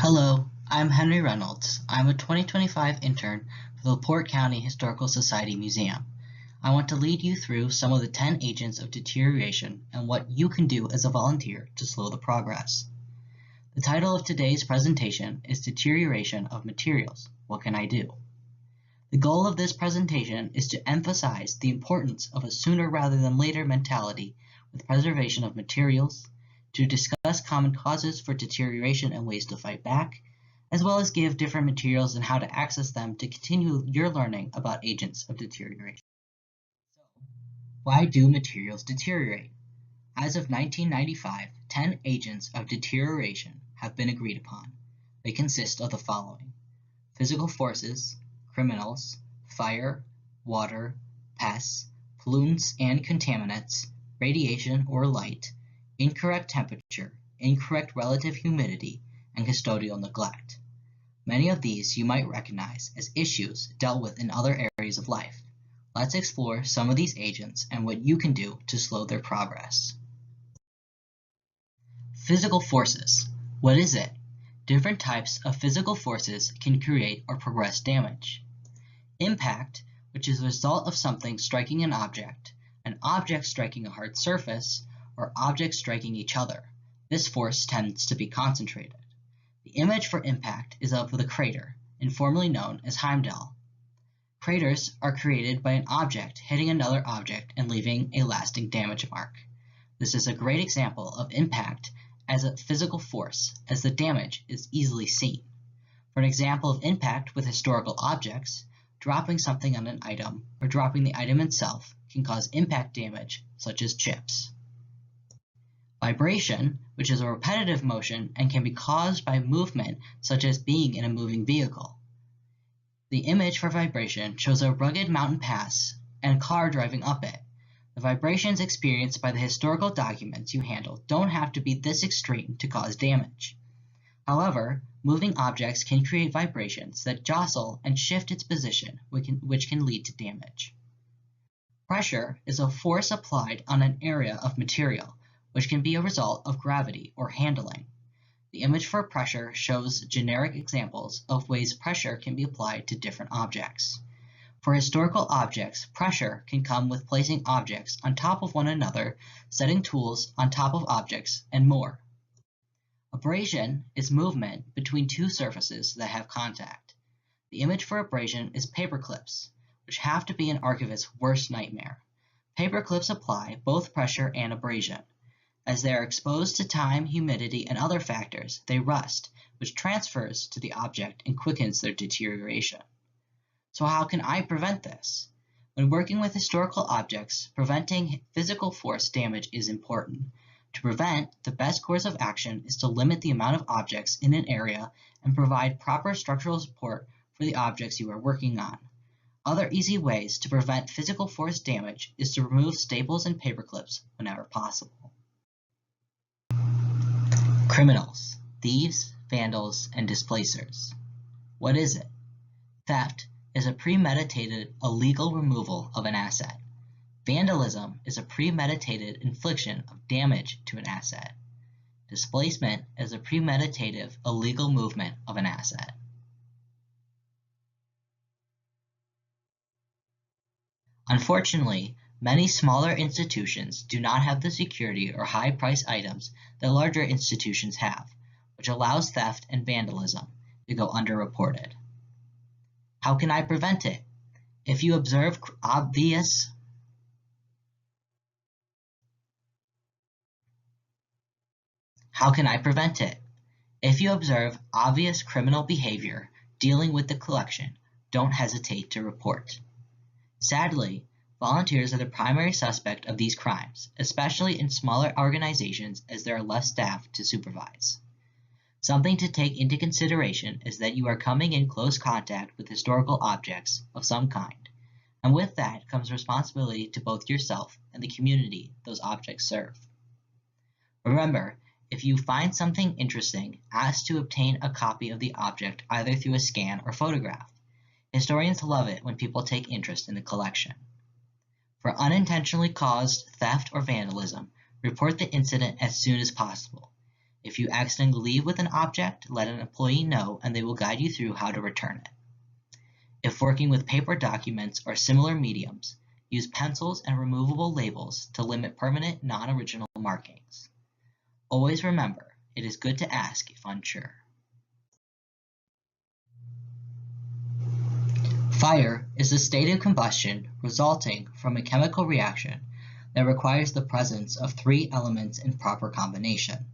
Hello, I'm Henry Reynolds. I'm a 2025 intern for the Porte County Historical Society Museum. I want to lead you through some of the 10 agents of deterioration and what you can do as a volunteer to slow the progress. The title of today's presentation is Deterioration of Materials. What can I do? The goal of this presentation is to emphasize the importance of a sooner rather than later mentality with preservation of materials, to discuss common causes for deterioration and ways to fight back, as well as give different materials and how to access them to continue your learning about agents of deterioration. So, why do materials deteriorate? As of 1995, 10 agents of deterioration have been agreed upon. They consist of the following: physical forces, criminals, fire, water, pests, pollutants and contaminants, radiation or light, incorrect temperature, incorrect relative humidity, and custodial neglect. Many of these you might recognize as issues dealt with in other areas of life. Let's explore some of these agents and what you can do to slow their progress. Physical forces. What is it? Different types of physical forces can create or progress damage. Impact, which is the result of something striking an object striking a hard surface, or objects striking each other. This force tends to be concentrated. The image for impact is of the crater, informally known as Heimdall. Craters are created by an object hitting another object and leaving a lasting damage mark. This is a great example of impact as a physical force, as the damage is easily seen. For an example of impact with historical objects, dropping something on an item or dropping the item itself can cause impact damage, such as chips. Vibration, which is a repetitive motion and can be caused by movement, such as being in a moving vehicle. The image for vibration shows a rugged mountain pass and a car driving up it. The vibrations experienced by the historical documents you handle don't have to be this extreme to cause damage. However, moving objects can create vibrations that jostle and shift its position, which can lead to damage. Pressure is a force applied on an area of material, which can be a result of gravity or handling. The image for pressure shows generic examples of ways pressure can be applied to different objects. For historical objects, pressure can come with placing objects on top of one another, setting tools on top of objects, and more. Abrasion is movement between two surfaces that have contact. The image for abrasion is paper clips, which have to be an archivist's worst nightmare. Paper clips apply both pressure and abrasion. As they are exposed to time, humidity, and other factors, they rust, which transfers to the object and quickens their deterioration. So how can I prevent this? When working with historical objects, preventing physical force damage is important. To prevent, the best course of action is to limit the amount of objects in an area and provide proper structural support for the objects you are working on. Other easy ways to prevent physical force damage is to remove staples and paper clips whenever possible. Criminals, thieves, vandals, and displacers. What is it? Theft is a premeditated, illegal removal of an asset. Vandalism is a premeditated infliction of damage to an asset. Displacement is a premeditative, illegal movement of an asset. Unfortunately, many smaller institutions do not have the security or high-priced items that larger institutions have, which allows theft and vandalism to go underreported. How can I prevent it? If you observe obvious criminal behavior dealing with the collection, don't hesitate to report. Sadly, volunteers are the primary suspect of these crimes, especially in smaller organizations as there are less staff to supervise. Something to take into consideration is that you are coming in close contact with historical objects of some kind, and with that comes responsibility to both yourself and the community those objects serve. Remember, if you find something interesting, ask to obtain a copy of the object either through a scan or photograph. Historians love it when people take interest in the collection. For unintentionally caused theft or vandalism, report the incident as soon as possible. If If you accidentally leave with an object, let an employee know and they will guide you through how to return it. If working with paper documents or similar mediums, use pencils and removable labels to limit permanent non-original markings. Always remember, it is good to ask if unsure. Fire is a state of combustion resulting from a chemical reaction that requires the presence of three elements in proper combination: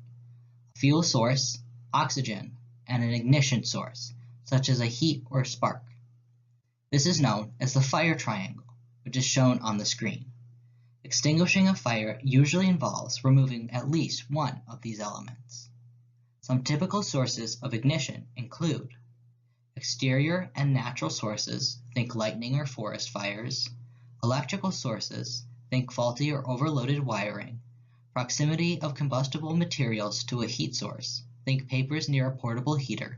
a fuel source, oxygen, and an ignition source, such as a heat or spark. This is known as the fire triangle, which is shown on the screen. Extinguishing a fire usually involves removing at least one of these elements. Some typical sources of ignition include exterior and natural sources, think lightning or forest fires; electrical sources, think faulty or overloaded wiring; proximity of combustible materials to a heat source, think papers near a portable heater;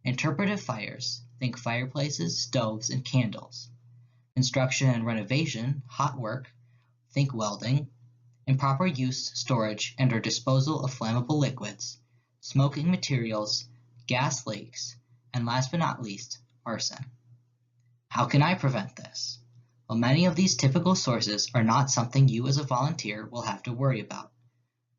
interpretive fires, think fireplaces, stoves, and candles; construction and renovation, hot work, think welding; improper use, storage, and/or disposal of flammable liquids; smoking materials, gas leaks, and last but not least, arson. How can I prevent this? Well, many of these typical sources are not something you as a volunteer will have to worry about.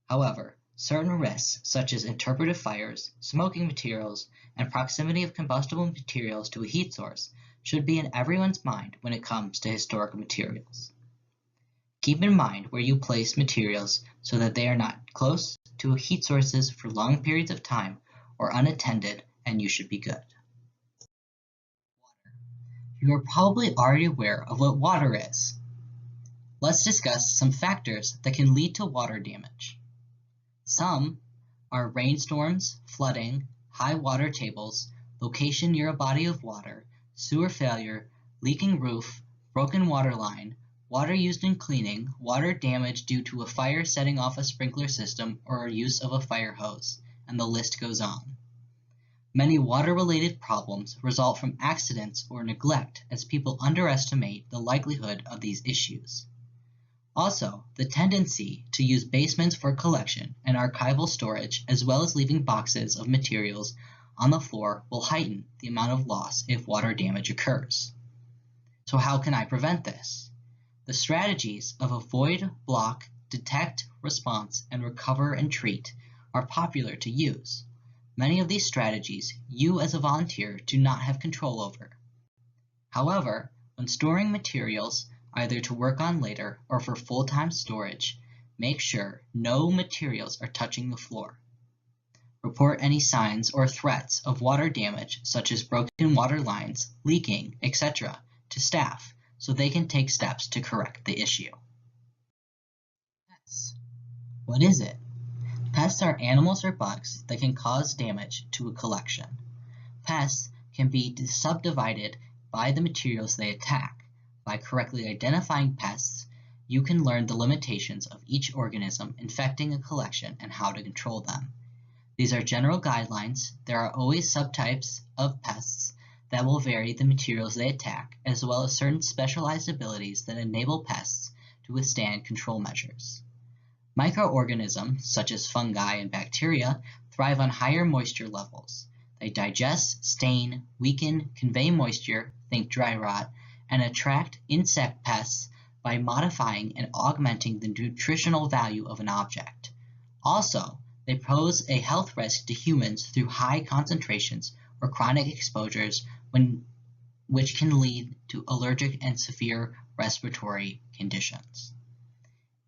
However, certain risks such as interpretive fires, smoking materials, and proximity of combustible materials to a heat source should be in everyone's mind when it comes to historic materials. Keep in mind where you place materials so that they are not close to heat sources for long periods of time or unattended, and you should be good. Water. You are probably already aware of what water is. Let's discuss some factors that can lead to water damage. Some are rainstorms, flooding, high water tables, location near a body of water, sewer failure, leaking roof, broken water line, water used in cleaning, water damage due to a fire setting off a sprinkler system or use of a fire hose, and the list goes on. Many water-related problems result from accidents or neglect as people underestimate the likelihood of these issues. Also, the tendency to use basements for collection and archival storage as well as leaving boxes of materials on the floor will heighten the amount of loss if water damage occurs. So how can I prevent this? The strategies of avoid, block, detect, response, and recover and treat are popular to use. Many of these strategies you as a volunteer do not have control over. However, when storing materials, either to work on later or for full-time storage, make sure no materials are touching the floor. Report any signs or threats of water damage such as broken water lines, leaking, etc. to staff so they can take steps to correct the issue. Pests. What is it? Pests are animals or bugs that can cause damage to a collection. Pests can be subdivided by the materials they attack. By correctly identifying pests, you can learn the limitations of each organism infecting a collection and how to control them. These are general guidelines. There are always subtypes of pests that will vary the materials they attack, as well as certain specialized abilities that enable pests to withstand control measures. Microorganisms, such as fungi and bacteria, thrive on higher moisture levels. They digest, stain, weaken, convey moisture, think dry rot, and attract insect pests by modifying and augmenting the nutritional value of an object. Also, they pose a health risk to humans through high concentrations or chronic exposures which can lead to allergic and severe respiratory conditions.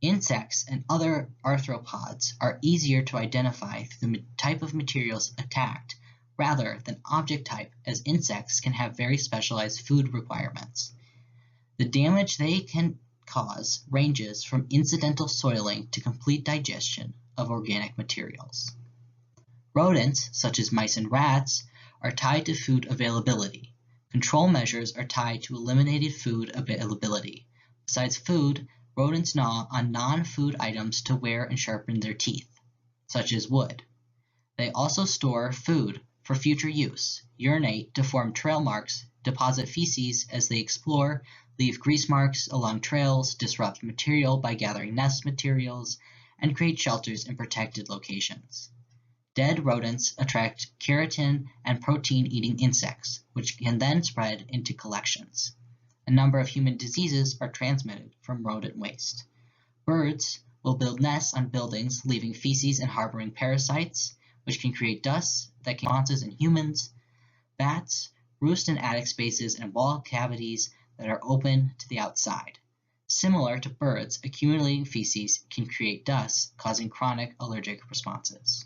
Insects and other arthropods are easier to identify through the type of materials attacked rather than object type, as insects can have very specialized food requirements. The damage they can cause ranges from incidental soiling to complete digestion of organic materials. Rodents, such as mice and rats, are tied to food availability. Control measures are tied to eliminated food availability. Besides food, rodents gnaw on non-food items to wear and sharpen their teeth, such as wood. They also store food for future use, urinate to form trail marks, deposit feces as they explore, leave grease marks along trails, disrupt material by gathering nest materials, and create shelters in protected locations. Dead rodents attract keratin and protein-eating insects, which can then spread into collections. A number of human diseases are transmitted from rodent waste. Birds will build nests on buildings, leaving feces and harboring parasites, which can create dust that can cause in humans. Bats roost in attic spaces and wall cavities that are open to the outside. Similar to birds, accumulating feces can create dust, causing chronic allergic responses.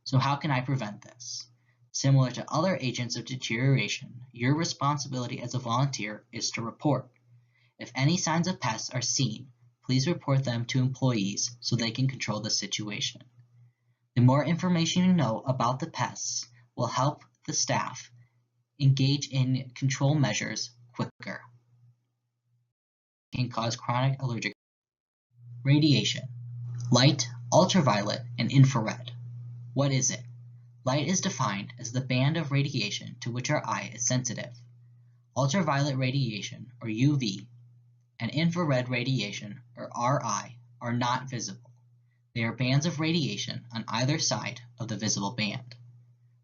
So how can I prevent this? Similar to other agents of deterioration, your responsibility as a volunteer is to report. If any signs of pests are seen, please report them to employees so they can control the situation. The more information you know about the pests will help the staff engage in control measures quicker. It can cause chronic allergic radiation, light, ultraviolet, and infrared. What is it? Light is defined as the band of radiation to which our eye is sensitive. Ultraviolet radiation, or UV, and infrared radiation, or RI, are not visible. They are bands of radiation on either side of the visible band.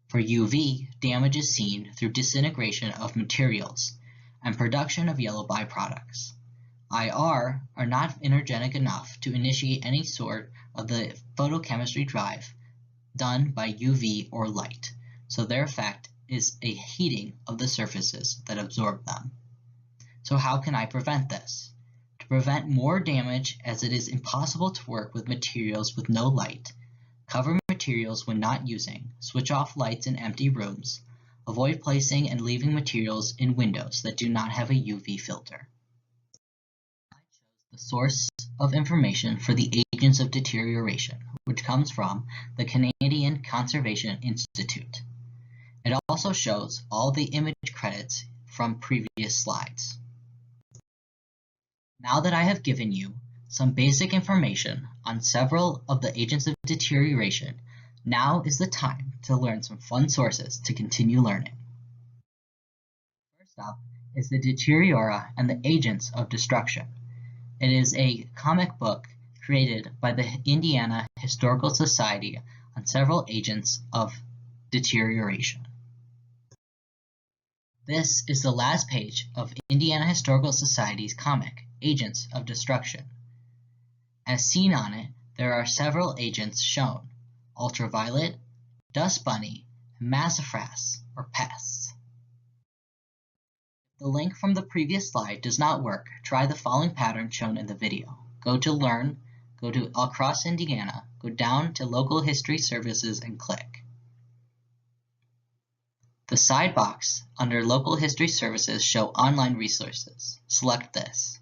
For UV, damage is seen through disintegration of materials and production of yellow byproducts. IR are not energetic enough to initiate any sort of the photochemistry drive done by UV or light, so their effect is a heating of the surfaces that absorb them. So how can I prevent this? To prevent more damage, as it is impossible to work with materials with no light, cover materials when not using, switch off lights in empty rooms, avoid placing and leaving materials in windows that do not have a UV filter. I chose the source of information for the agents of deterioration, which comes from the Canadian Conservation Institute. It also shows all the image credits from previous slides. Now that I have given you some basic information on several of the agents of deterioration, now is the time to learn some fun sources to continue learning. First up is the Deteriora and the Agents of Destruction. It is a comic book created by the Indiana Historical Society on several agents of deterioration. This is the last page of Indiana Historical Society's comic, Agents of Destruction. As seen on it, there are several agents shown: ultraviolet, dust bunny, and massifras, or pests. If the link from the previous slide does not work, try the following pattern shown in the video. Go to Learn, go to Across Indiana, go down to Local History Services and click. The side box under Local History Services show online resources. Select this.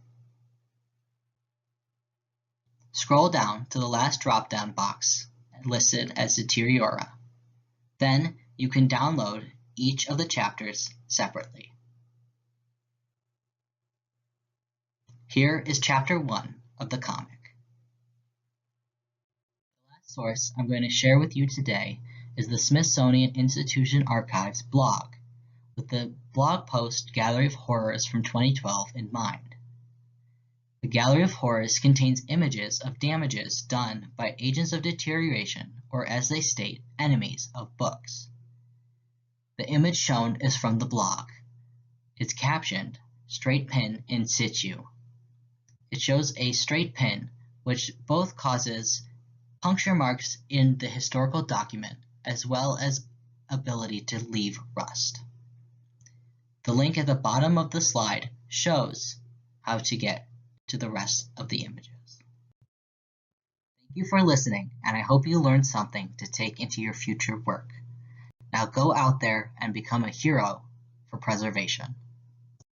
Scroll down to the last drop-down box listed as Deteriora. Then you can download each of the chapters separately. Here is Chapter 1 of the comic. The last source I'm going to share with you today is the Smithsonian Institution Archives blog, with the blog post Gallery of Horrors from 2012 in mind. The Gallery of Horrors contains images of damages done by agents of deterioration, or as they state, enemies of books. The image shown is from the blog. It's captioned, "Straight Pin in Situ." It shows a straight pin, which both causes puncture marks in the historical document, as well as ability to leave rust. The link at the bottom of the slide shows how to get to the rest of the images. Thank you for listening, and I hope you learned something to take into your future work. Now go out there and become a hero for preservation.